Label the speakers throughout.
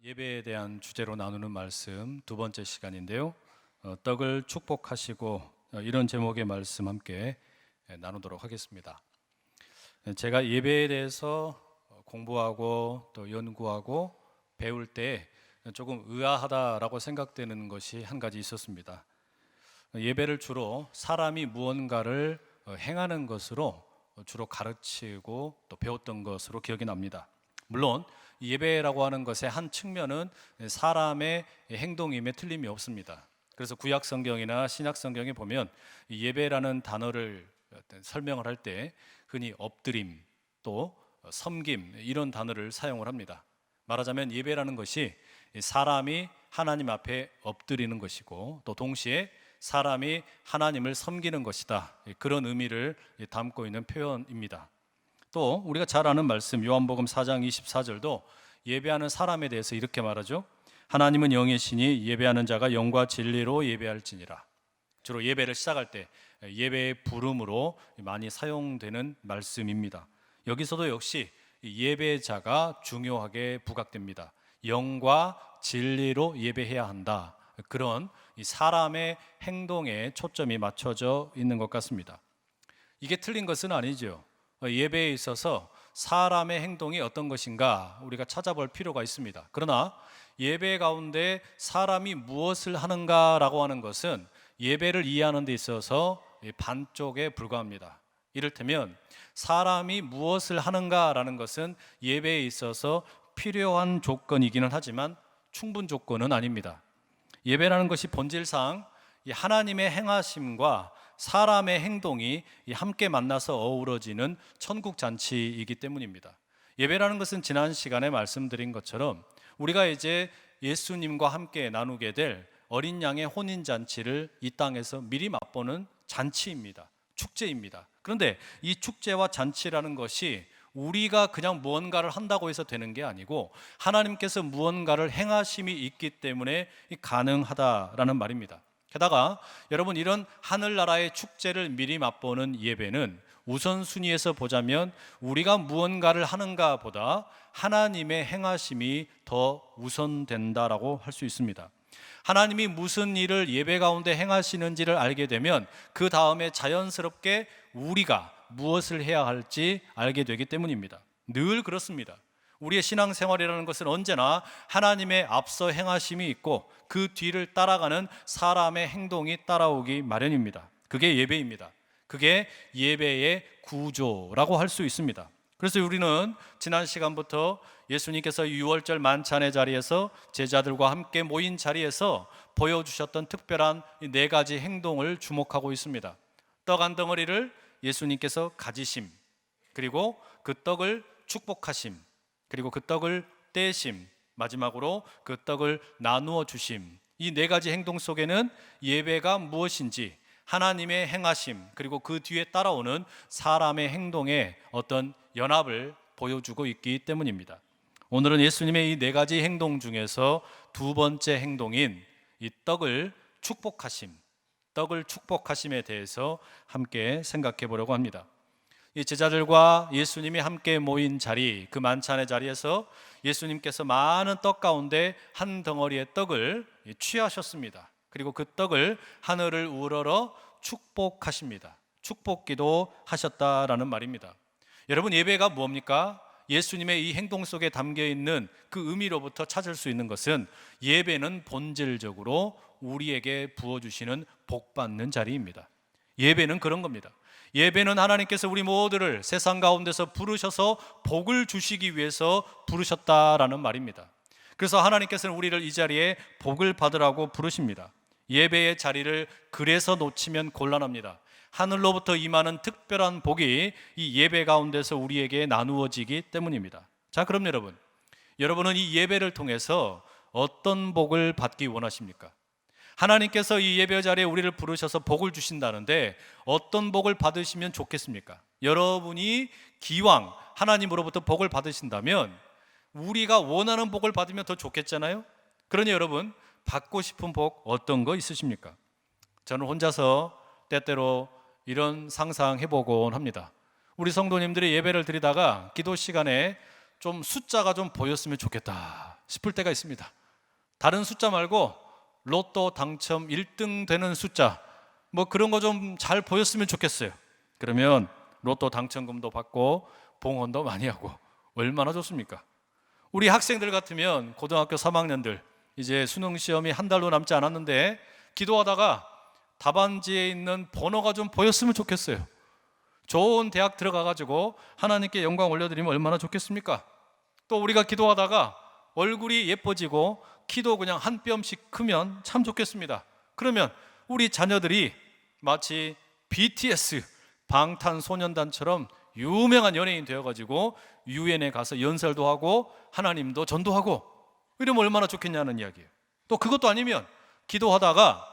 Speaker 1: 예배에 대한 주제로 나누는 말씀 두 번째 시간인데요. 떡을 축복하시고 이런 제목의 말씀 함께 나누도록 하겠습니다. 제가 예배에 대해서 공부하고 또 연구하고 배울 때 조금 의아하다라고 생각되는 것이 한 가지 있었습니다. 예배를 주로 사람이 무언가를 행하는 것으로 주로 가르치고 또 배웠던 것으로 기억이 납니다. 물론 예배라고 하는 것의 한 측면은 사람의 행동임에 틀림이 없습니다. 그래서 구약 성경이나 신약 성경에 보면 예배라는 단어를 설명을 할 때 흔히 엎드림 또 섬김 이런 단어를 사용을 합니다. 말하자면 예배라는 것이 사람이 하나님 앞에 엎드리는 것이고 또 동시에 사람이 하나님을 섬기는 것이다. 그런 의미를 담고 있는 표현입니다. 또 우리가 잘 아는 말씀 요한복음 4장 24절도 예배하는 사람에 대해서 이렇게 말하죠. 하나님은 영이시니 예배하는 자가 영과 진리로 예배할지니라. 주로 예배를 시작할 때 예배의 부름으로 많이 사용되는 말씀입니다. 여기서도 역시 예배자가 중요하게 부각됩니다. 영과 진리로 예배해야 한다. 그런 사람의 행동에 초점이 맞춰져 있는 것 같습니다. 이게 틀린 것은 아니죠. 예배에 있어서 사람의 행동이 어떤 것인가 우리가 찾아볼 필요가 있습니다. 그러나 예배 가운데 사람이 무엇을 하는가라고 하는 것은 예배를 이해하는 데 있어서 반쪽에 불과합니다. 이를테면 사람이 무엇을 하는가라는 것은 예배에 있어서 필요한 조건이기는 하지만 충분 조건은 아닙니다. 예배라는 것이 본질상 하나님의 행하심과 사람의 행동이 함께 만나서 어우러지는 천국 잔치이기 때문입니다. 예배라는 것은 지난 시간에 말씀드린 것처럼 우리가 이제 예수님과 함께 나누게 될 어린 양의 혼인 잔치를 이 땅에서 미리 맛보는 잔치입니다. 축제입니다. 그런데 이 축제와 잔치라는 것이 우리가 그냥 무언가를 한다고 해서 되는 게 아니고 하나님께서 무언가를 행하심이 있기 때문에 가능하다라는 말입니다. 게다가 여러분 이런 하늘나라의 축제를 미리 맛보는 예배는 우선순위에서 보자면 우리가 무언가를 하는가 보다 하나님의 행하심이 더 우선된다라고 할 수 있습니다. 하나님이 무슨 일을 예배 가운데 행하시는지를 알게 되면 그 다음에 자연스럽게 우리가 무엇을 해야 할지 알게 되기 때문입니다. 늘 그렇습니다. 우리의 신앙생활이라는 것은 언제나 하나님의 앞서 행하심이 있고 그 뒤를 따라가는 사람의 행동이 따라오기 마련입니다. 그게 예배입니다. 그게 예배의 구조라고 할 수 있습니다. 그래서 우리는 지난 시간부터 예수님께서 유월절 만찬의 자리에서 제자들과 함께 모인 자리에서 보여주셨던 특별한 네 가지 행동을 주목하고 있습니다. 떡 한 덩어리를 예수님께서 가지심, 그리고 그 떡을 축복하심, 그리고 그 떡을 떼심, 마지막으로 그 떡을 나누어 주심. 이 네 가지 행동 속에는 예배가 무엇인지 하나님의 행하심 그리고 그 뒤에 따라오는 사람의 행동의 어떤 연합을 보여주고 있기 때문입니다. 오늘은 예수님의 이 네 가지 행동 중에서 두 번째 행동인 이 떡을 축복하심에 대해서 함께 생각해 보려고 합니다. 이 제자들과 예수님이 함께 모인 자리, 그 만찬의 자리에서 예수님께서 많은 떡 가운데 한 덩어리의 떡을 취하셨습니다. 그리고 그 떡을 하늘을 우러러 축복하십니다. 축복기도 하셨다라는 말입니다. 여러분 예배가 뭡니까? 예수님의 이 행동 속에 담겨 있는 그 의미로부터 찾을 수 있는 것은 예배는 본질적으로 우리에게 부어주시는 복받는 자리입니다. 예배는 그런 겁니다. 예배는 하나님께서 우리 모두를 세상 가운데서 부르셔서 복을 주시기 위해서 부르셨다라는 말입니다. 그래서 하나님께서는 우리를 이 자리에 복을 받으라고 부르십니다. 예배의 자리를 그래서 놓치면 곤란합니다. 하늘로부터 임하는 특별한 복이 이 예배 가운데서 우리에게 나누어지기 때문입니다. 자, 그럼 여러분은 이 예배를 통해서 어떤 복을 받기 원하십니까? 하나님께서 이 예배 자리에 우리를 부르셔서 복을 주신다는데 어떤 복을 받으시면 좋겠습니까? 여러분이 기왕 하나님으로부터 복을 받으신다면 우리가 원하는 복을 받으면 더 좋겠잖아요. 그러니 여러분 받고 싶은 복 어떤 거 있으십니까? 저는 혼자서 때때로 이런 상상해보곤 합니다. 우리 성도님들이 예배를 드리다가 기도 시간에 좀 숫자가 좀 보였으면 좋겠다 싶을 때가 있습니다. 다른 숫자 말고 로또 당첨 1등 되는 숫자, 뭐 그런 거 좀 잘 보였으면 좋겠어요. 그러면 로또 당첨금도 받고 봉헌도 많이 하고 얼마나 좋습니까? 우리 학생들 같으면 고등학교 3학년들 이제 수능 시험이 한 달도 남지 않았는데 기도하다가 답안지에 있는 번호가 좀 보였으면 좋겠어요. 좋은 대학 들어가가지고 하나님께 영광 올려드리면 얼마나 좋겠습니까? 또 우리가 기도하다가 얼굴이 예뻐지고 키도 그냥 한 뼘씩 크면 참 좋겠습니다. 그러면 우리 자녀들이 마치 BTS 방탄소년단처럼 유명한 연예인 되어가지고 유엔에 가서 연설도 하고 하나님도 전도하고 이러면 얼마나 좋겠냐는 이야기예요. 또 그것도 아니면 기도하다가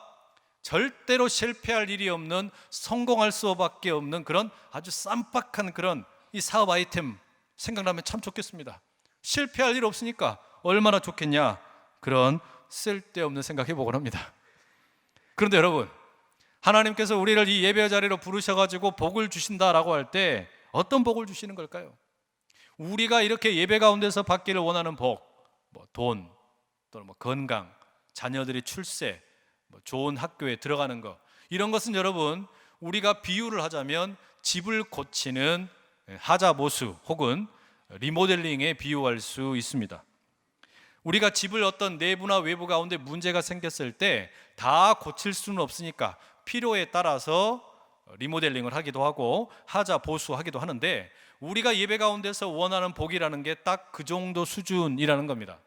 Speaker 1: 절대로 실패할 일이 없는, 성공할 수밖에 없는 그런 아주 쌈박한 그런 이 사업 아이템 생각나면 참 좋겠습니다. 실패할 일 없으니까 얼마나 좋겠냐, 그런 쓸데없는 생각해 보곤 합니다. 그런데 여러분, 하나님께서 우리를 이 예배 자리로 부르셔가지고 복을 주신다라고 할 때 어떤 복을 주시는 걸까요? 우리가 이렇게 예배 가운데서 받기를 원하는 복, 뭐 돈, 또는 뭐 건강, 자녀들이 출세, 뭐 좋은 학교에 들어가는 것, 이런 것은 여러분 우리가 비유를 하자면 집을 고치는 하자보수 혹은 리모델링에 비유할 수 있습니다. 우리가 집을 어떤 내부나 외부 가운데 문제가 생겼을 때 다 고칠 수는 없으니까 필요에 따라서 리모델링을 하기도 하고 하자보수하기도 하는데, 우리가 예배 가운데서 원하는 복이라는 게 딱 그 정도 수준이라는 겁니다.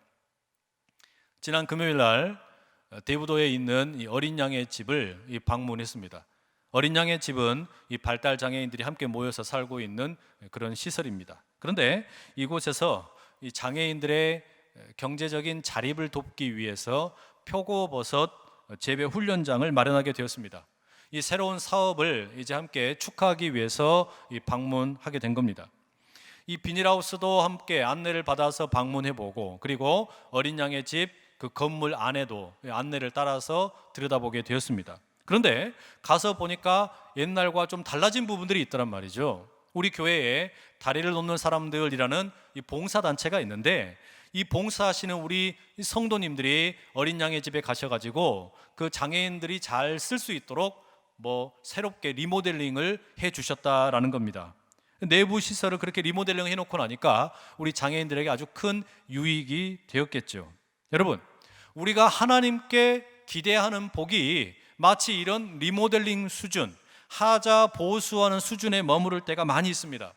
Speaker 1: 지난 금요일 날 대부도에 있는 이 어린 양의 집을 방문했습니다. 어린 양의 집은 이 발달 장애인들이 함께 모여서 살고 있는 그런 시설입니다. 그런데 이곳에서 이 장애인들의 경제적인 자립을 돕기 위해서 표고버섯 재배 훈련장을 마련하게 되었습니다. 이 새로운 사업을 이제 함께 축하하기 위해서 방문하게 된 겁니다. 이 비닐하우스도 함께 안내를 받아서 방문해보고, 그리고 어린 양의 집 그 건물 안에도 안내를 따라서 들여다보게 되었습니다. 그런데 가서 보니까 옛날과 좀 달라진 부분들이 있더란 말이죠. 우리 교회에 다리를 놓는 사람들이라는 이 봉사단체가 있는데, 이 봉사하시는 우리 성도님들이 어린 양의 집에 가셔가지고 그 장애인들이 잘 쓸 수 있도록 뭐 새롭게 리모델링을 해 주셨다라는 겁니다. 내부 시설을 그렇게 리모델링 해놓고 나니까 우리 장애인들에게 아주 큰 유익이 되었겠죠. 여러분, 우리가 하나님께 기대하는 복이 마치 이런 리모델링 수준, 하자 보수하는 수준에 머무를 때가 많이 있습니다.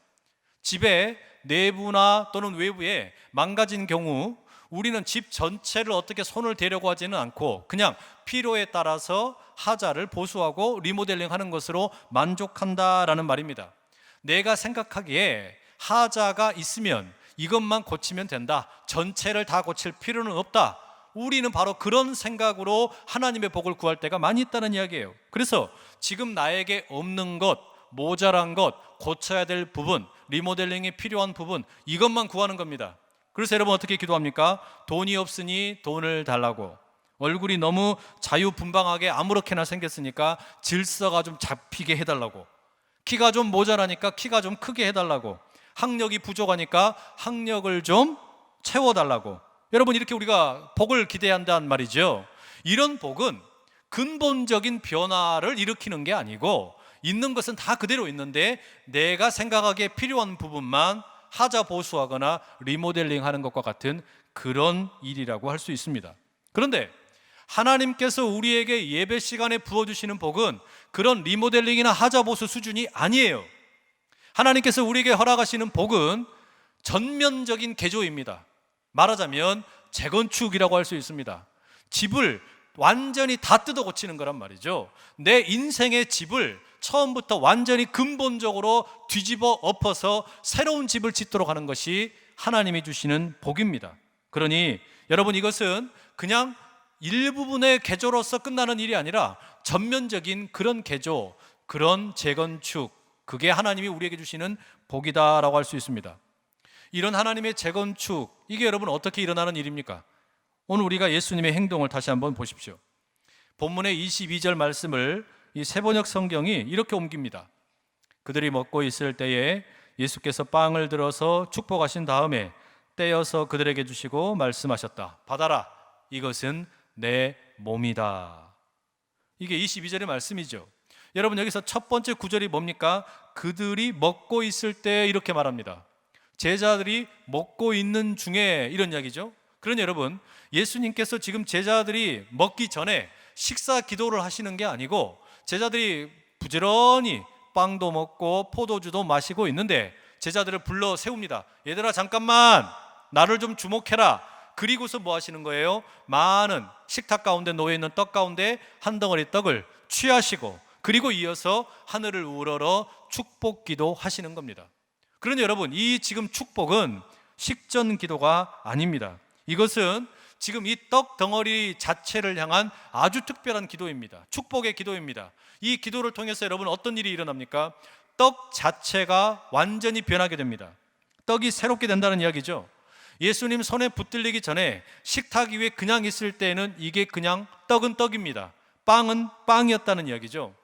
Speaker 1: 집의 내부나 또는 외부에 망가진 경우 우리는 집 전체를 어떻게 손을 대려고 하지는 않고 그냥 필요에 따라서 하자를 보수하고 리모델링하는 것으로 만족한다라는 말입니다. 내가 생각하기에 하자가 있으면 이것만 고치면 된다, 전체를 다 고칠 필요는 없다, 우리는 바로 그런 생각으로 하나님의 복을 구할 때가 많이 있다는 이야기예요. 그래서 지금 나에게 없는 것, 모자란 것, 고쳐야 될 부분, 리모델링이 필요한 부분, 이것만 구하는 겁니다. 그래서 여러분 어떻게 기도합니까? 돈이 없으니 돈을 달라고, 얼굴이 너무 자유분방하게 아무렇게나 생겼으니까 질서가 좀 잡히게 해달라고, 키가 좀 모자라니까 키가 좀 크게 해달라고, 학력이 부족하니까 학력을 좀 채워달라고. 여러분, 이렇게 우리가 복을 기대한다는 말이죠. 이런 복은 근본적인 변화를 일으키는 게 아니고 있는 것은 다 그대로 있는데 내가 생각하기에 필요한 부분만 하자 보수하거나 리모델링 하는 것과 같은 그런 일이라고 할 수 있습니다. 그런데 하나님께서 우리에게 예배 시간에 부어주시는 복은 그런 리모델링이나 하자 보수 수준이 아니에요. 하나님께서 우리에게 허락하시는 복은 전면적인 개조입니다. 말하자면 재건축이라고 할 수 있습니다. 집을 완전히 다 뜯어 고치는 거란 말이죠. 내 인생의 집을 처음부터 완전히 근본적으로 뒤집어 엎어서 새로운 집을 짓도록 하는 것이 하나님이 주시는 복입니다. 그러니 여러분, 이것은 그냥 일부분의 개조로서 끝나는 일이 아니라 전면적인 그런 개조, 그런 재건축, 그게 하나님이 우리에게 주시는 복이다라고 할 수 있습니다. 이런 하나님의 재건축, 이게 여러분 어떻게 일어나는 일입니까? 오늘 우리가 예수님의 행동을 다시 한번 보십시오. 본문의 22절 말씀을 이 세번역 성경이 이렇게 옮깁니다. 그들이 먹고 있을 때에 예수께서 빵을 들어서 축복하신 다음에 떼어서 그들에게 주시고 말씀하셨다. 받아라, 이것은 내 몸이다. 이게 22절의 말씀이죠. 여러분, 여기서 첫 번째 구절이 뭡니까? 그들이 먹고 있을 때 이렇게 말합니다. 제자들이 먹고 있는 중에, 이런 이야기죠. 그러니 여러분, 예수님께서 지금 제자들이 먹기 전에 식사 기도를 하시는 게 아니고, 제자들이 부지런히 빵도 먹고 포도주도 마시고 있는데 제자들을 불러 세웁니다. 얘들아, 잠깐만 나를 좀 주목해라. 그리고서 뭐 하시는 거예요? 많은 식탁 가운데 놓여있는 떡 가운데 한 덩어리 떡을 취하시고, 그리고 이어서 하늘을 우러러 축복 기도 하시는 겁니다. 그러니 여러분, 이 지금 축복은 식전 기도가 아닙니다. 이것은 지금 이 떡 덩어리 자체를 향한 아주 특별한 기도입니다. 축복의 기도입니다. 이 기도를 통해서 여러분, 어떤 일이 일어납니까? 떡 자체가 완전히 변하게 됩니다. 떡이 새롭게 된다는 이야기죠. 예수님 손에 붙들리기 전에 식탁 위에 그냥 있을 때에는 이게 그냥 떡은 떡입니다. 빵은 빵이었다는 이야기죠.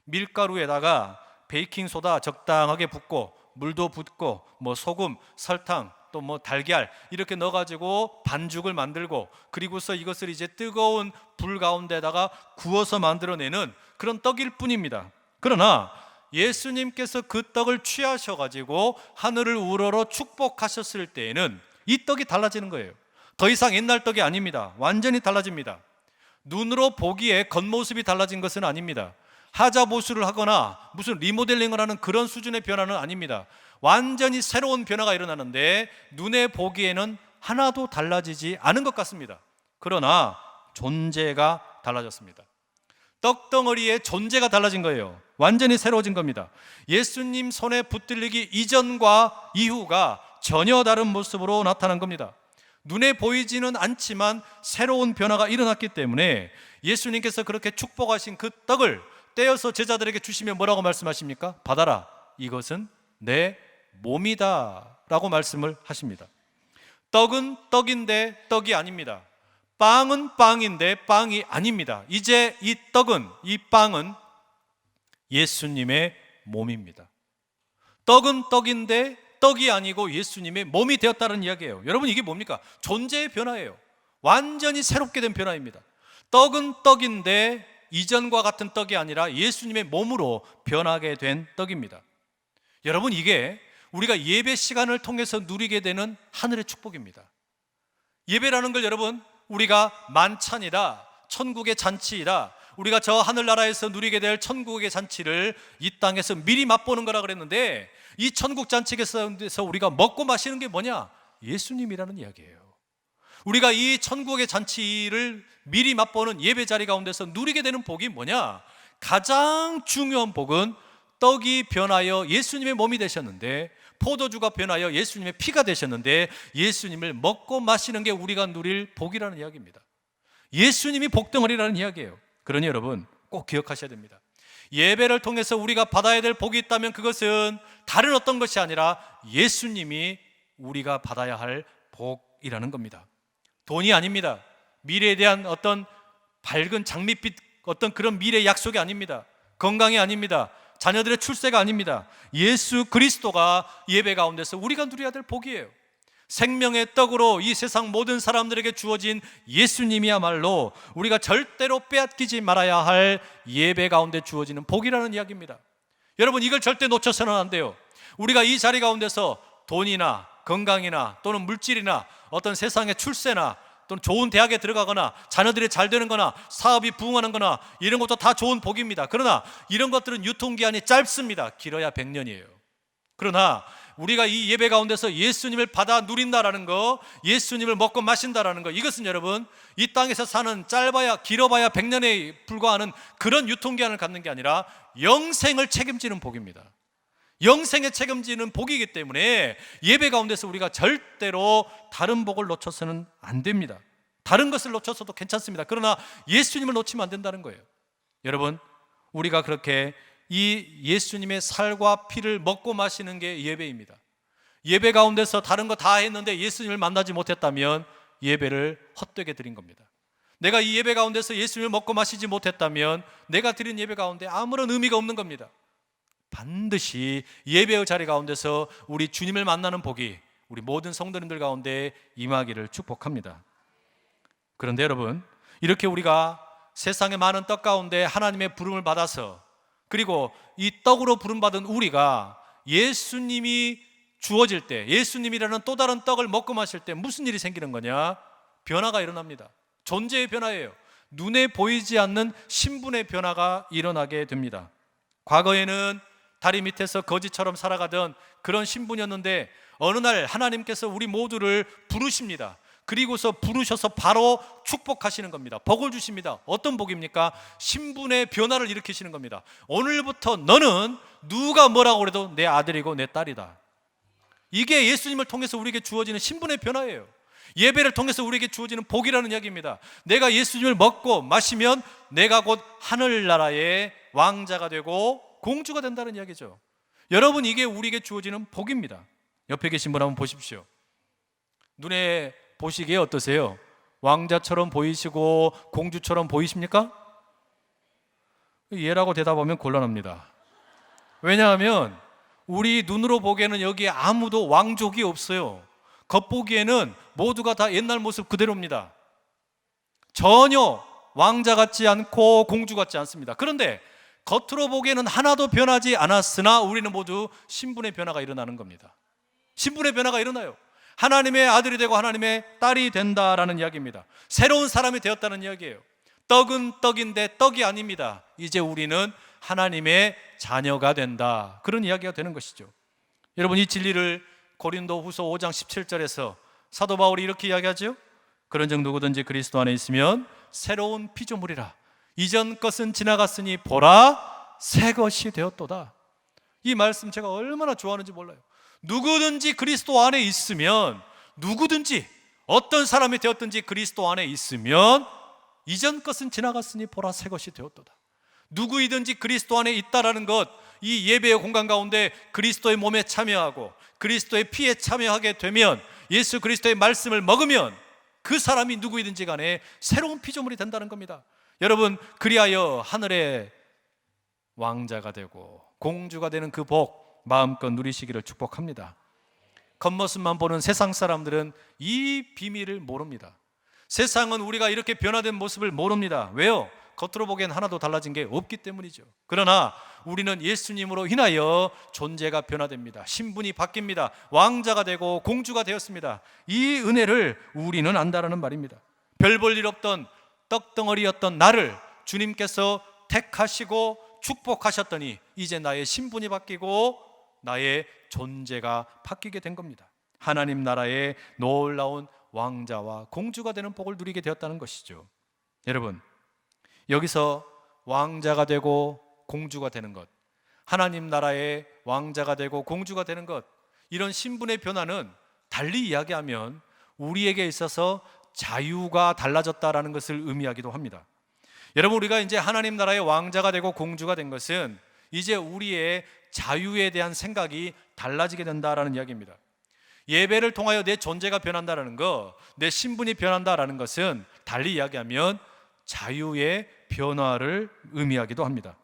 Speaker 1: 밀가루에다가 베이킹소다 적당하게 붓고, 물도 붓고, 소금, 설탕, 또 달걀 이렇게 넣어가지고 반죽을 만들고, 그리고서 이것을 이제 뜨거운 불 가운데다가 구워서 만들어내는 그런 떡일 뿐입니다. 그러나 예수님께서 그 떡을 취하셔가지고 하늘을 우러러 축복하셨을 때에는 이 떡이 달라지는 거예요. 더 이상 옛날 떡이 아닙니다. 완전히 달라집니다. 눈으로 보기에 겉모습이 달라진 것은 아닙니다. 하자보수를 하거나 무슨 리모델링을 하는 그런 수준의 변화는 아닙니다. 완전히 새로운 변화가 일어나는데 눈에 보기에는 하나도 달라지지 않은 것 같습니다. 그러나 존재가 달라졌습니다. 떡덩어리의 존재가 달라진 거예요. 완전히 새로워진 겁니다. 예수님 손에 붙들리기 이전과 이후가 전혀 다른 모습으로 나타난 겁니다. 눈에 보이지는 않지만 새로운 변화가 일어났기 때문에 예수님께서 그렇게 축복하신 그 떡을 떼어서 제자들에게 주시면 뭐라고 말씀하십니까? 받아라, 이것은 내 몸이다 라고 말씀을 하십니다. 떡은 떡인데 떡이 아닙니다. 빵은 빵인데 빵이 아닙니다. 이제 이 떡은, 이 빵은 예수님의 몸입니다. 떡은 떡인데 떡이 아니고 예수님의 몸이 되었다는 이야기예요. 여러분, 이게 뭡니까? 존재의 변화예요. 완전히 새롭게 된 변화입니다. 떡은 떡인데 이전과 같은 떡이 아니라 예수님의 몸으로 변하게 된 떡입니다. 여러분, 이게 우리가 예배 시간을 통해서 누리게 되는 하늘의 축복입니다. 예배라는 걸 여러분, 우리가 만찬이다, 천국의 잔치이다, 우리가 저 하늘나라에서 누리게 될 천국의 잔치를 이 땅에서 미리 맛보는 거라 그랬는데, 이 천국 잔치에서 우리가 먹고 마시는 게 뭐냐? 예수님이라는 이야기예요. 우리가 이 천국의 잔치를 미리 맛보는 예배 자리 가운데서 누리게 되는 복이 뭐냐? 가장 중요한 복은 떡이 변하여 예수님의 몸이 되셨는데, 포도주가 변하여 예수님의 피가 되셨는데, 예수님을 먹고 마시는 게 우리가 누릴 복이라는 이야기입니다. 예수님이 복덩어리라는 이야기예요. 그러니 여러분, 꼭 기억하셔야 됩니다. 예배를 통해서 우리가 받아야 될 복이 있다면 그것은 다른 어떤 것이 아니라 예수님이 우리가 받아야 할 복이라는 겁니다. 돈이 아닙니다. 미래에 대한 어떤 밝은 장밋빛, 어떤 그런 미래 약속이 아닙니다. 건강이 아닙니다. 자녀들의 출세가 아닙니다. 예수 그리스도가 예배 가운데서 우리가 누려야 될 복이에요. 생명의 떡으로 이 세상 모든 사람들에게 주어진 예수님이야말로 우리가 절대로 빼앗기지 말아야 할 예배 가운데 주어지는 복이라는 이야기입니다. 여러분, 이걸 절대 놓쳐서는 안 돼요. 우리가 이 자리 가운데서 돈이나 건강이나 또는 물질이나 어떤 세상의 출세나 또는 좋은 대학에 들어가거나 자녀들이 잘 되는 거나 사업이 부흥하는 거나 이런 것도 다 좋은 복입니다. 그러나 이런 것들은 유통기한이 짧습니다. 길어야 100년이에요. 그러나 우리가 이 예배 가운데서 예수님을 받아 누린다라는 거, 예수님을 먹고 마신다라는 거, 이것은 여러분 이 땅에서 사는 짧아야 길어봐야 100년에 불과하는 그런 유통기한을 갖는 게 아니라 영생을 책임지는 복입니다. 영생에 책임지는 복이기 때문에 예배 가운데서 우리가 절대로 다른 복을 놓쳐서는 안 됩니다. 다른 것을 놓쳐서도 괜찮습니다. 그러나 예수님을 놓치면 안 된다는 거예요. 여러분, 우리가 그렇게 이 예수님의 살과 피를 먹고 마시는 게 예배입니다. 예배 가운데서 다른 거 다 했는데 예수님을 만나지 못했다면 예배를 헛되게 드린 겁니다. 내가 이 예배 가운데서 예수님을 먹고 마시지 못했다면 내가 드린 예배 가운데 아무런 의미가 없는 겁니다. 반드시 예배의 자리 가운데서 우리 주님을 만나는 복이, 우리 모든 성도님들 가운데 임하기를 축복합니다. 그런데 여러분, 이렇게 우리가 세상의 많은 떡 가운데 하나님의 부름을 받아서, 그리고 이 떡으로 부름받은 우리가 예수님이 주어질 때, 예수님이라는 또 다른 떡을 먹고 마실 때 무슨 일이 생기는 거냐? 변화가 일어납니다. 존재의 변화예요. 눈에 보이지 않는 신분의 변화가 일어나게 됩니다. 과거에는 다리 밑에서 거지처럼 살아가던 그런 신분이었는데 어느 날 하나님께서 우리 모두를 부르십니다. 그리고서 부르셔서 바로 축복하시는 겁니다. 복을 주십니다. 어떤 복입니까? 신분의 변화를 일으키시는 겁니다. 오늘부터 너는 누가 뭐라고 그래도 내 아들이고 내 딸이다. 이게 예수님을 통해서 우리에게 주어지는 신분의 변화예요. 예배를 통해서 우리에게 주어지는 복이라는 이야기입니다. 내가 예수님을 먹고 마시면 내가 곧 하늘나라의 왕자가 되고 공주가 된다는 이야기죠. 여러분, 이게 우리에게 주어지는 복입니다. 옆에 계신 분 한번 보십시오. 눈에 보시기에 어떠세요? 왕자처럼 보이시고 공주처럼 보이십니까? 예라고 대답하면 곤란합니다. 왜냐하면 우리 눈으로 보기에는 여기에 아무도 왕족이 없어요. 겉보기에는 모두가 다 옛날 모습 그대로입니다. 전혀 왕자 같지 않고 공주 같지 않습니다. 그런데 겉으로 보기에는 하나도 변하지 않았으나 우리는 모두 신분의 변화가 일어나는 겁니다. 신분의 변화가 일어나요. 하나님의 아들이 되고 하나님의 딸이 된다라는 이야기입니다. 새로운 사람이 되었다는 이야기예요. 떡은 떡인데 떡이 아닙니다. 이제 우리는 하나님의 자녀가 된다, 그런 이야기가 되는 것이죠. 여러분, 이 진리를 고린도후서 5장 17절에서 사도 바울이 이렇게 이야기하죠. 그런즉 누구든지 그리스도 안에 있으면 새로운 피조물이라. 이전 것은 지나갔으니 보라 새 것이 되었도다. 이 말씀 제가 얼마나 좋아하는지 몰라요. 누구든지 그리스도 안에 있으면, 누구든지 어떤 사람이 되었든지 그리스도 안에 있으면 이전 것은 지나갔으니 보라 새 것이 되었도다. 누구이든지 그리스도 안에 있다라는 것, 이 예배의 공간 가운데 그리스도의 몸에 참여하고 그리스도의 피에 참여하게 되면, 예수 그리스도의 말씀을 먹으면 그 사람이 누구이든지 간에 새로운 피조물이 된다는 겁니다. 여러분, 그리하여 하늘의 왕자가 되고 공주가 되는 그 복 마음껏 누리시기를 축복합니다. 겉모습만 보는 세상 사람들은 이 비밀을 모릅니다. 세상은 우리가 이렇게 변화된 모습을 모릅니다. 왜요? 겉으로 보기엔 하나도 달라진 게 없기 때문이죠. 그러나 우리는 예수님으로 인하여 존재가 변화됩니다. 신분이 바뀝니다. 왕자가 되고 공주가 되었습니다. 이 은혜를 우리는 안다라는 말입니다. 별 볼 일 없던 떡덩어리였던 나를 주님께서 택하시고 축복하셨더니 이제 나의 신분이 바뀌고 나의 존재가 바뀌게 된 겁니다. 하나님 나라의 놀라운 왕자와 공주가 되는 복을 누리게 되었다는 것이죠. 여러분, 여기서 왕자가 되고 공주가 되는 것, 하나님 나라의 왕자가 되고 공주가 되는 것, 이런 신분의 변화는 달리 이야기하면 우리에게 있어서 자유가 달라졌다라는 것을 의미하기도 합니다. 여러분, 우리가 이제 하나님 나라의 왕자가 되고 공주가 된 것은 이제 우리의 자유에 대한 생각이 달라지게 된다라는 이야기입니다. 예배를 통하여 내 존재가 변한다라는 것, 내 신분이 변한다라는 것은 달리 이야기하면 자유의 변화를 의미하기도 합니다.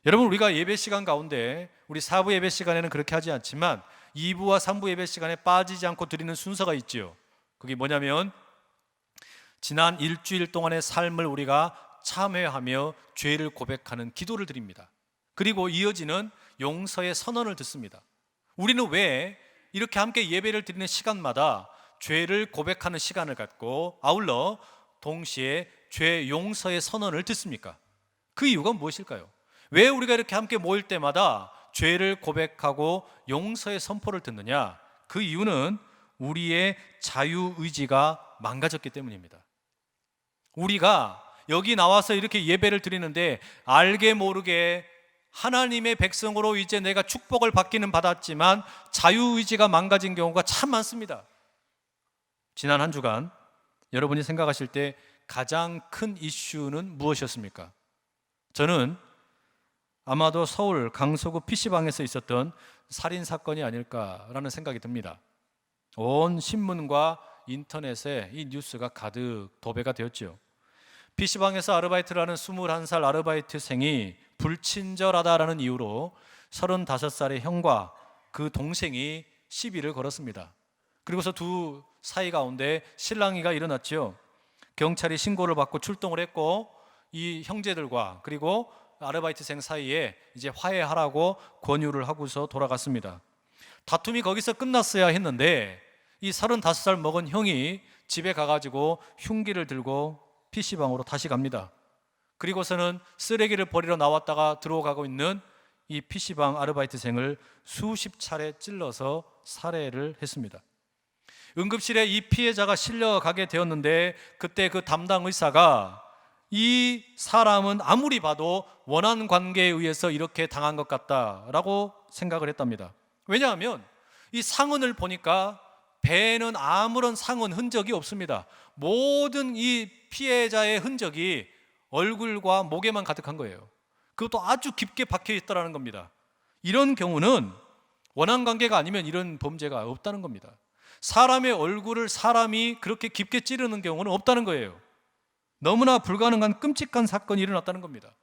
Speaker 1: 여러분, 우리가 예배 시간 가운데 우리 4부 예배 시간에는 그렇게 하지 않지만 2부와 3부 예배 시간에 빠지지 않고 드리는 순서가 있죠. 그게 뭐냐면 지난 일주일 동안의 삶을 우리가 참회하며 죄를 고백하는 기도를 드립니다. 그리고 이어지는 용서의 선언을 듣습니다. 우리는 왜 이렇게 함께 예배를 드리는 시간마다 죄를 고백하는 시간을 갖고 아울러 동시에 죄 용서의 선언을 듣습니까? 그 이유가 무엇일까요? 왜 우리가 이렇게 함께 모일 때마다 죄를 고백하고 용서의 선포를 듣느냐? 그 이유는 우리의 자유의지가 망가졌기 때문입니다. 우리가 여기 나와서 이렇게 예배를 드리는데 알게 모르게 하나님의 백성으로 이제 내가 축복을 받기는 받았지만 자유의지가 망가진 경우가 참 많습니다. 지난 한 주간 여러분이 생각하실 때 가장 큰 이슈는 무엇이었습니까? 저는 아마도 서울 강서구 PC방에서 있었던 살인사건이 아닐까라는 생각이 듭니다. 온 신문과 인터넷에 이 뉴스가 가득 도배가 되었죠. PC방에서 아르바이트를 하는 21살 아르바이트생이 불친절하다라는 이유로 35살의 형과 그 동생이 시비를 걸었습니다. 그리고서 두 사이 가운데 실랑이가 일어났죠. 경찰이 신고를 받고 출동을 했고 이 형제들과 그리고 아르바이트생 사이에 이제 화해하라고 권유를 하고서 돌아갔습니다. 다툼이 거기서 끝났어야 했는데 이 35살 먹은 형이 집에 가가지고 흉기를 들고 PC방으로 다시 갑니다. 그리고서는 쓰레기를 버리러 나왔다가 들어가고 있는 이 PC방 아르바이트생을 수십 차례 찔러서 살해를 했습니다. 응급실에 이 피해자가 실려가게 되었는데 그때 그 담당 의사가 이 사람은 아무리 봐도 원한 관계에 의해서 이렇게 당한 것 같다라고 생각을 했답니다. 왜냐하면 이 상흔을 보니까 배에는 아무런 상흔 흔적이 없습니다. 모든 이 피해자의 흔적이 얼굴과 목에만 가득한 거예요. 그것도 아주 깊게 박혀 있다는 겁니다. 이런 경우는 원한 관계가 아니면 이런 범죄가 없다는 겁니다. 사람의 얼굴을 사람이 그렇게 깊게 찌르는 경우는 없다는 거예요. 너무나 불가능한 끔찍한 사건이 일어났다는 겁니다.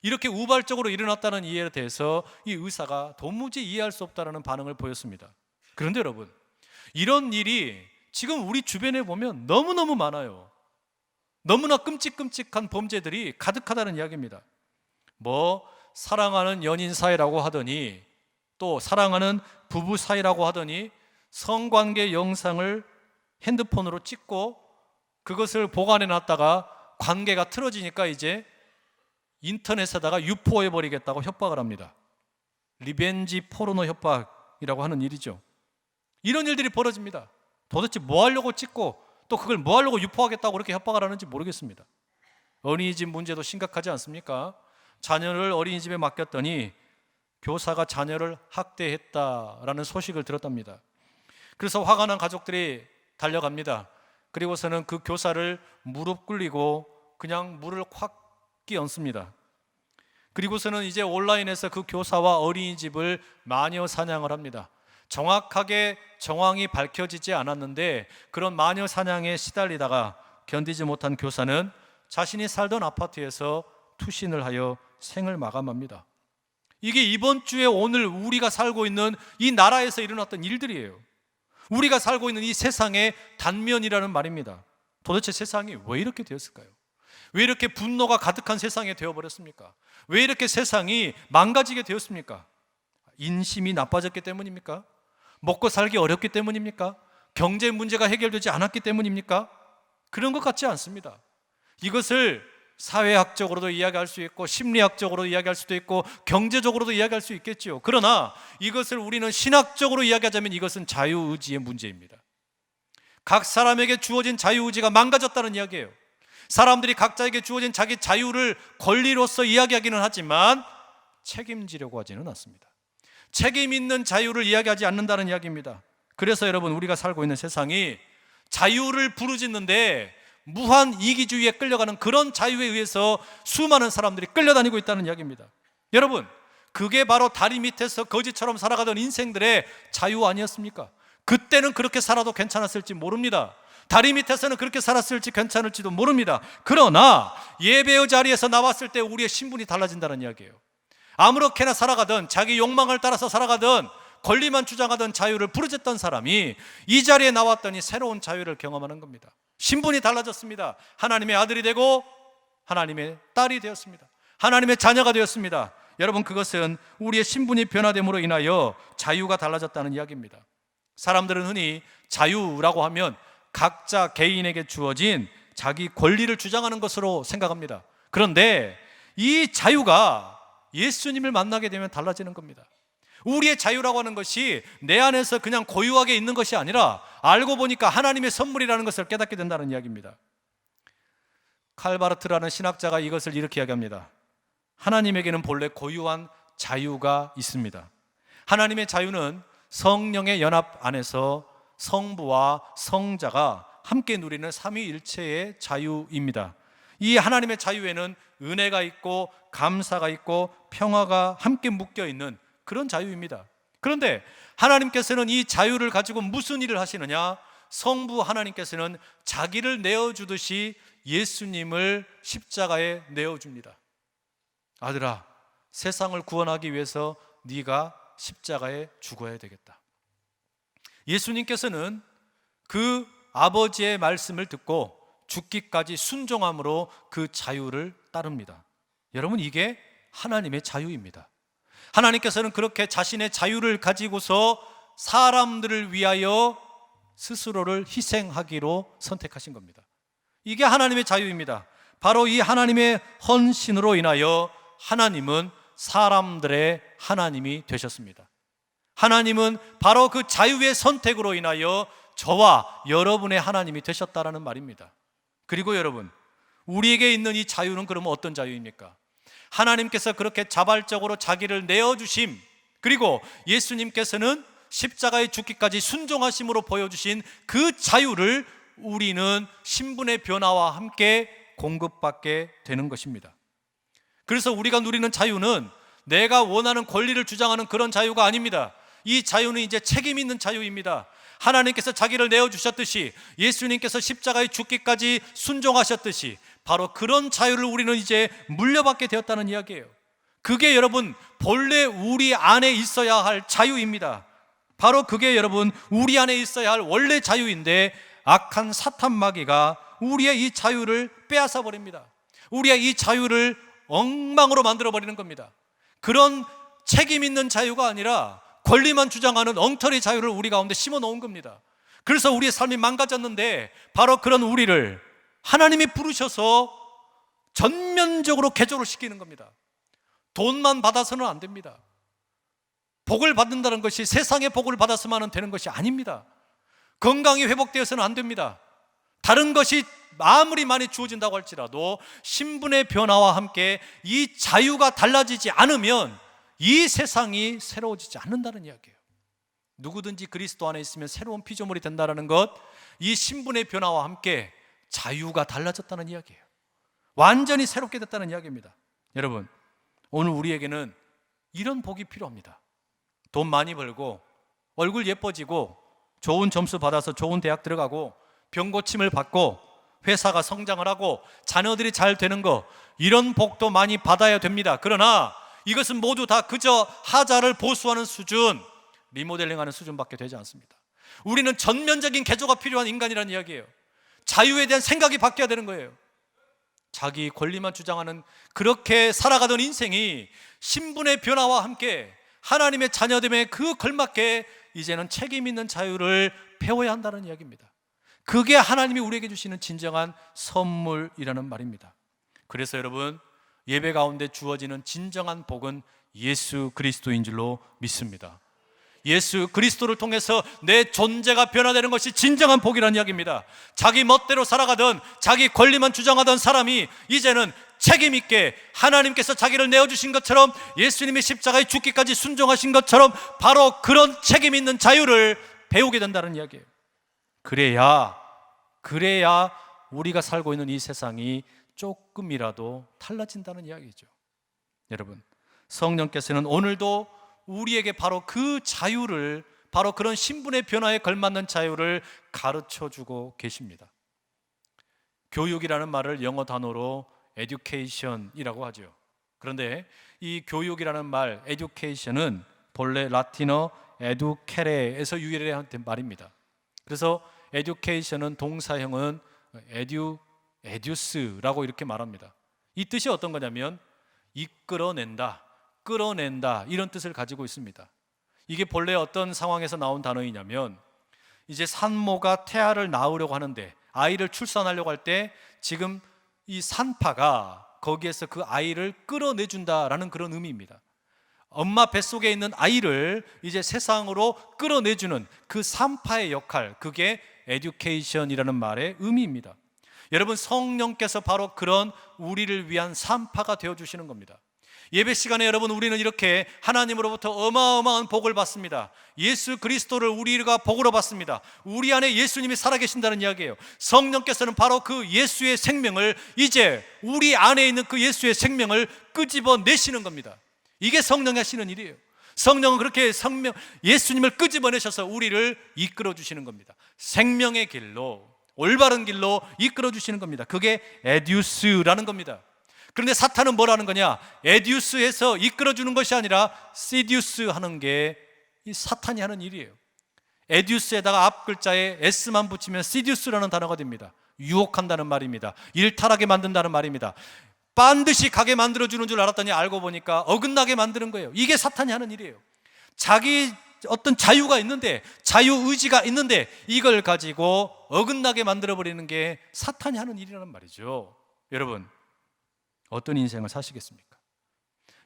Speaker 1: 이렇게 우발적으로 일어났다는 이해에 대해서 이 의사가 도무지 이해할 수 없다는 반응을 보였습니다. 그런데 여러분, 이런 일이 지금 우리 주변에 보면 너무너무 많아요. 너무나 끔찍끔찍한 범죄들이 가득하다는 이야기입니다. 사랑하는 연인 사이라고 하더니 또 사랑하는 부부 사이라고 하더니 성관계 영상을 핸드폰으로 찍고 그것을 보관해 놨다가 관계가 틀어지니까 이제 인터넷에다가 유포해 버리겠다고 협박을 합니다. 리벤지 포르노 협박이라고 하는 일이죠. 이런 일들이 벌어집니다. 도대체 뭐 하려고 찍고 또 그걸 뭐 하려고 유포하겠다고 그렇게 협박을 하는지 모르겠습니다. 어린이집 문제도 심각하지 않습니까? 자녀를 어린이집에 맡겼더니 교사가 자녀를 학대했다라는 소식을 들었답니다. 그래서 화가 난 가족들이 달려갑니다. 그리고서는 그 교사를 무릎 꿇리고 그냥 물을 확 끼얹습니다. 그리고서는 이제 온라인에서 그 교사와 어린이집을 마녀 사냥을 합니다. 정확하게 정황이 밝혀지지 않았는데 그런 마녀 사냥에 시달리다가 견디지 못한 교사는 자신이 살던 아파트에서 투신을 하여 생을 마감합니다. 이게 이번 주에 오늘 우리가 살고 있는 이 나라에서 일어났던 일들이에요. 우리가 살고 있는 이 세상의 단면이라는 말입니다. 도대체 세상이 왜 이렇게 되었을까요? 왜 이렇게 분노가 가득한 세상이 되어버렸습니까? 왜 이렇게 세상이 망가지게 되었습니까? 인심이 나빠졌기 때문입니까? 먹고 살기 어렵기 때문입니까? 경제 문제가 해결되지 않았기 때문입니까? 그런 것 같지 않습니다. 이것을 사회학적으로도 이야기할 수 있고 심리학적으로 이야기할 수도 있고 경제적으로도 이야기할 수 있겠죠. 그러나 이것을 우리는 신학적으로 이야기하자면 이것은 자유의지의 문제입니다. 각 사람에게 주어진 자유의지가 망가졌다는 이야기예요. 사람들이 각자에게 주어진 자기 자유를 권리로서 이야기하기는 하지만 책임지려고 하지는 않습니다. 책임 있는 자유를 이야기하지 않는다는 이야기입니다. 그래서 여러분, 우리가 살고 있는 세상이 자유를 부르짖는데 무한 이기주의에 끌려가는 그런 자유에 의해서 수많은 사람들이 끌려다니고 있다는 이야기입니다. 여러분, 그게 바로 다리 밑에서 거지처럼 살아가던 인생들의 자유 아니었습니까? 그때는 그렇게 살아도 괜찮았을지 모릅니다. 다리 밑에서는 그렇게 살았을지 괜찮을지도 모릅니다. 그러나 예배의 자리에서 나왔을 때 우리의 신분이 달라진다는 이야기예요. 아무렇게나 살아가던, 자기 욕망을 따라서 살아가던, 권리만 주장하던 자유를 부르짖던 사람이 이 자리에 나왔더니 새로운 자유를 경험하는 겁니다. 신분이 달라졌습니다. 하나님의 아들이 되고 하나님의 딸이 되었습니다. 하나님의 자녀가 되었습니다. 여러분, 그것은 우리의 신분이 변화됨으로 인하여 자유가 달라졌다는 이야기입니다. 사람들은 흔히 자유라고 하면 각자 개인에게 주어진 자기 권리를 주장하는 것으로 생각합니다. 그런데 이 자유가 예수님을 만나게 되면 달라지는 겁니다. 우리의 자유라고 하는 것이 내 안에서 그냥 고유하게 있는 것이 아니라 알고 보니까 하나님의 선물이라는 것을 깨닫게 된다는 이야기입니다. 칼바르트라는 신학자가 이것을 이렇게 이야기합니다. 하나님에게는 본래 고유한 자유가 있습니다. 하나님의 자유는 성령의 연합 안에서 성부와 성자가 함께 누리는 삼위일체의 자유입니다. 이 하나님의 자유에는 은혜가 있고 감사가 있고 평화가 함께 묶여 있는 그런 자유입니다. 그런데 하나님께서는 이 자유를 가지고 무슨 일을 하시느냐? 성부 하나님께서는 자기를 내어주듯이 예수님을 십자가에 내어줍니다. 아들아, 세상을 구원하기 위해서 네가 십자가에 죽어야 되겠다. 예수님께서는 그 아버지의 말씀을 듣고 죽기까지 순종함으로 그 자유를 따릅니다. 여러분, 이게 하나님의 자유입니다. 하나님께서는 그렇게 자신의 자유를 가지고서 사람들을 위하여 스스로를 희생하기로 선택하신 겁니다. 이게 하나님의 자유입니다. 바로 이 하나님의 헌신으로 인하여 하나님은 사람들의 하나님이 되셨습니다. 하나님은 바로 그 자유의 선택으로 인하여 저와 여러분의 하나님이 되셨다라는 말입니다. 그리고 여러분, 우리에게 있는 이 자유는 그러면 어떤 자유입니까? 하나님께서 그렇게 자발적으로 자기를 내어주심, 그리고 예수님께서는 십자가에 죽기까지 순종하심으로 보여주신 그 자유를 우리는 신분의 변화와 함께 공급받게 되는 것입니다. 그래서 우리가 누리는 자유는 내가 원하는 권리를 주장하는 그런 자유가 아닙니다. 이 자유는 이제 책임 있는 자유입니다. 하나님께서 자기를 내어주셨듯이, 예수님께서 십자가에 죽기까지 순종하셨듯이 바로 그런 자유를 우리는 이제 물려받게 되었다는 이야기예요. 그게 여러분 본래 우리 안에 있어야 할 자유입니다. 바로 그게 여러분 우리 안에 있어야 할 원래 자유인데, 악한 사탄 마귀가 우리의 이 자유를 빼앗아 버립니다. 우리의 이 자유를 엉망으로 만들어 버리는 겁니다. 그런 책임 있는 자유가 아니라 권리만 주장하는 엉터리 자유를 우리 가운데 심어 놓은 겁니다. 그래서 우리의 삶이 망가졌는데, 바로 그런 우리를 하나님이 부르셔서 전면적으로 개조를 시키는 겁니다. 돈만 받아서는 안 됩니다. 복을 받는다는 것이 세상의 복을 받았으면 되는 것이 아닙니다. 건강이 회복되어서는 안 됩니다. 다른 것이 아무리 많이 주어진다고 할지라도 신분의 변화와 함께 이 자유가 달라지지 않으면 이 세상이 새로워지지 않는다는 이야기예요. 누구든지 그리스도 안에 있으면 새로운 피조물이 된다는 것, 이 신분의 변화와 함께 자유가 달라졌다는 이야기예요. 완전히 새롭게 됐다는 이야기입니다. 여러분, 오늘 우리에게는 이런 복이 필요합니다. 돈 많이 벌고 얼굴 예뻐지고 좋은 점수 받아서 좋은 대학 들어가고 병 고침을 받고 회사가 성장을 하고 자녀들이 잘 되는 거, 이런 복도 많이 받아야 됩니다. 그러나 이것은 모두 다 그저 하자를 보수하는 수준, 리모델링하는 수준밖에 되지 않습니다. 우리는 전면적인 개조가 필요한 인간이라는 이야기예요. 자유에 대한 생각이 바뀌어야 되는 거예요. 자기 권리만 주장하는 그렇게 살아가던 인생이 신분의 변화와 함께 하나님의 자녀됨에 그 걸맞게 이제는 책임 있는 자유를 배워야 한다는 이야기입니다. 그게 하나님이 우리에게 주시는 진정한 선물이라는 말입니다. 그래서 여러분, 예배 가운데 주어지는 진정한 복은 예수 그리스도인 줄로 믿습니다. 예수 그리스도를 통해서 내 존재가 변화되는 것이 진정한 복이라는 이야기입니다. 자기 멋대로 살아가던, 자기 권리만 주장하던 사람이 이제는 책임 있게 하나님께서 자기를 내어주신 것처럼, 예수님이 십자가에 죽기까지 순종하신 것처럼 바로 그런 책임 있는 자유를 배우게 된다는 이야기예요. 그래야 우리가 살고 있는 이 세상이 조금이라도 달라진다는 이야기죠. 여러분, 성령께서는 오늘도 우리에게 바로 그 자유를, 바로 그런 신분의 변화에 걸맞는 자유를 가르쳐주고 계십니다. 교육이라는 말을 영어 단어로 education이라고 하죠. 그런데 이 교육이라는 말, education은 본래 라틴어 educare에서 유래한 말입니다. 그래서 education은 동사형은 edu스라고 이렇게 말합니다. 이 뜻이 어떤 거냐면 이끌어낸다, 끌어낸다, 이런 뜻을 가지고 있습니다. 이게 본래 어떤 상황에서 나온 단어이냐면, 이제 산모가 태아를 낳으려고 하는데, 아이를 출산하려고 할 때 지금 이 산파가 거기에서 그 아이를 끌어내준다라는 그런 의미입니다. 엄마 뱃속에 있는 아이를 이제 세상으로 끌어내주는 그 산파의 역할, 그게 에듀케이션이라는 말의 의미입니다. 여러분, 성령께서 바로 그런 우리를 위한 산파가 되어주시는 겁니다. 예배 시간에 여러분, 우리는 이렇게 하나님으로부터 어마어마한 복을 받습니다. 예수 그리스도를 우리가 복으로 받습니다. 우리 안에 예수님이 살아계신다는 이야기예요. 성령께서는 바로 그 예수의 생명을, 이제 우리 안에 있는 그 예수의 생명을 끄집어내시는 겁니다. 이게 성령이 하시는 일이에요. 성령은 그렇게 예수님을 끄집어내셔서 우리를 이끌어 주시는 겁니다. 생명의 길로, 올바른 길로 이끌어 주시는 겁니다. 그게 에듀스라는 겁니다. 그런데 사탄은 뭐라는 거냐? 에듀스에서 이끌어주는 것이 아니라 시듀스 하는 게 이 사탄이 하는 일이에요. 에듀스에다가 앞 글자에 S만 붙이면 시듀스라는 단어가 됩니다. 유혹한다는 말입니다. 일탈하게 만든다는 말입니다. 반드시 가게 만들어주는 줄 알았더니 알고 보니까 어긋나게 만드는 거예요. 이게 사탄이 하는 일이에요. 자기 어떤 자유가 있는데, 자유의지가 있는데 이걸 가지고 어긋나게 만들어버리는 게 사탄이 하는 일이라는 말이죠. 여러분, 어떤 인생을 사시겠습니까?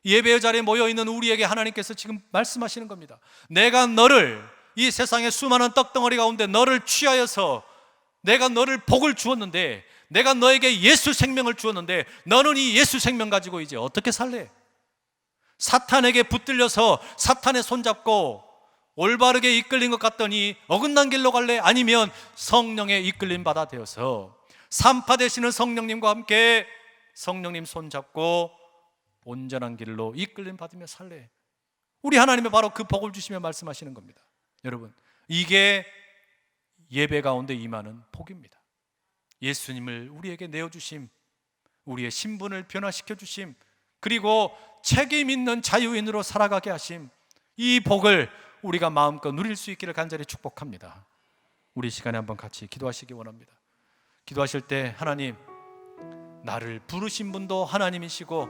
Speaker 1: 예배 자리에 모여있는 우리에게 하나님께서 지금 말씀하시는 겁니다. 내가 너를, 이 세상의 수많은 떡덩어리 가운데 너를 취하여서 내가 너를 복을 주었는데, 내가 너에게 예수 생명을 주었는데 너는 이 예수 생명 가지고 이제 어떻게 살래? 사탄에게 붙들려서 사탄의 손잡고 올바르게 이끌린 것 같더니 어긋난 길로 갈래? 아니면 성령의 이끌림 받아 되어서 산파 되시는 성령님과 함께 성령님 손잡고 온전한 길로 이끌림 받으며 살래? 우리 하나님이 바로 그 복을 주시며 말씀하시는 겁니다. 여러분, 이게 예배 가운데 임하는 복입니다. 예수님을 우리에게 내어주심, 우리의 신분을 변화시켜 주심, 그리고 책임 있는 자유인으로 살아가게 하심, 이 복을 우리가 마음껏 누릴 수 있기를 간절히 축복합니다. 우리 시간에 한번 같이 기도하시기 원합니다. 기도하실 때 하나님, 나를 부르신 분도 하나님이시고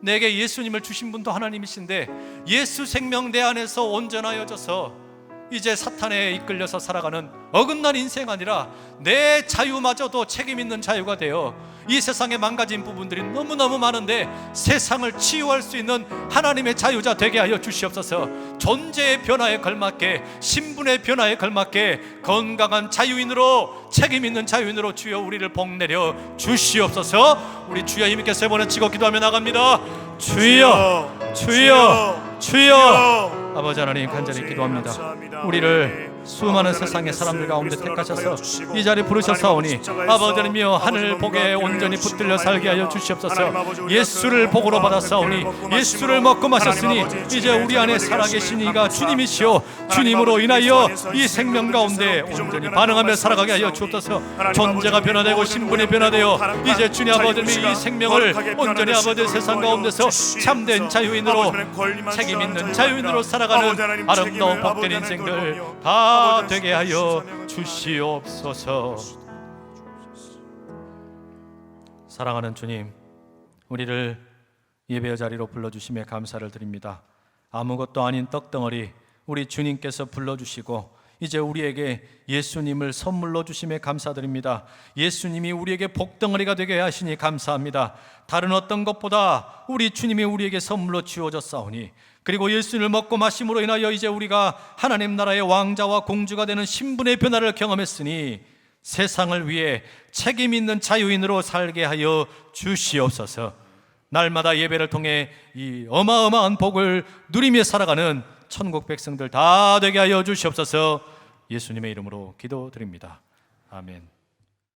Speaker 1: 내게 예수님을 주신 분도 하나님이신데 예수 생명 내 안에서 온전하여져서 이제 사탄에 이끌려서 살아가는 어긋난 인생 아니라 내 자유마저도 책임 있는 자유가 되어 이 세상에 망가진 부분들이 너무너무 많은데 세상을 치유할 수 있는 하나님의 자유자 되게 하여 주시옵소서. 존재의 변화에 걸맞게, 신분의 변화에 걸맞게 건강한 자유인으로, 책임 있는 자유인으로 주여 우리를 복내려 주시옵소서. 우리 주여 힘있게 세 번을 치고 기도하며 나갑니다. 주여, 주여, 주여. 아버지 하나님, 간절히 기도합니다. 우리를 수많은 세상의 사람들 가운데 택하셔서 이 자리에 부르셨사오니 아버지 하나님이여, 하늘 복에 온전히 붙들려 살게 하여 주시옵소서. 예수를 복으로 받았사오니 예수를 먹고 마셨으니 이제 우리 안에 살아계신 이가 주님이시오, 주님으로 인하여 이 생명 가운데 온전히 반응하며 살아가게 하여 주옵소서. 존재가 변화되고 신분이 변화되어 이제 주님 아버지 이 생명을 온전히 아버지 세상 가운데서 참된 자유인으로, 책임 있는 자유인으로 살아가는 아름다운 복된 인생들 다 되게 하여 주시옵소서. 사랑하는 주님, 우리를 예배의 자리로 불러주심에 감사를 드립니다. 아무것도 아닌 떡덩어리 우리 주님께서 불러주시고 이제 우리에게 예수님을 선물로 주심에 감사드립니다. 예수님이 우리에게 복덩어리가 되게 하시니 감사합니다. 다른 어떤 것보다 우리 주님이 우리에게 선물로 주어졌사오니, 그리고 예수를 먹고 마심으로 인하여 이제 우리가 하나님 나라의 왕자와 공주가 되는 신분의 변화를 경험했으니 세상을 위해 책임 있는 자유인으로 살게 하여 주시옵소서. 날마다 예배를 통해 이 어마어마한 복을 누리며 살아가는 천국 백성들 다 되게 하여 주시옵소서. 예수님의 이름으로 기도드립니다. 아멘.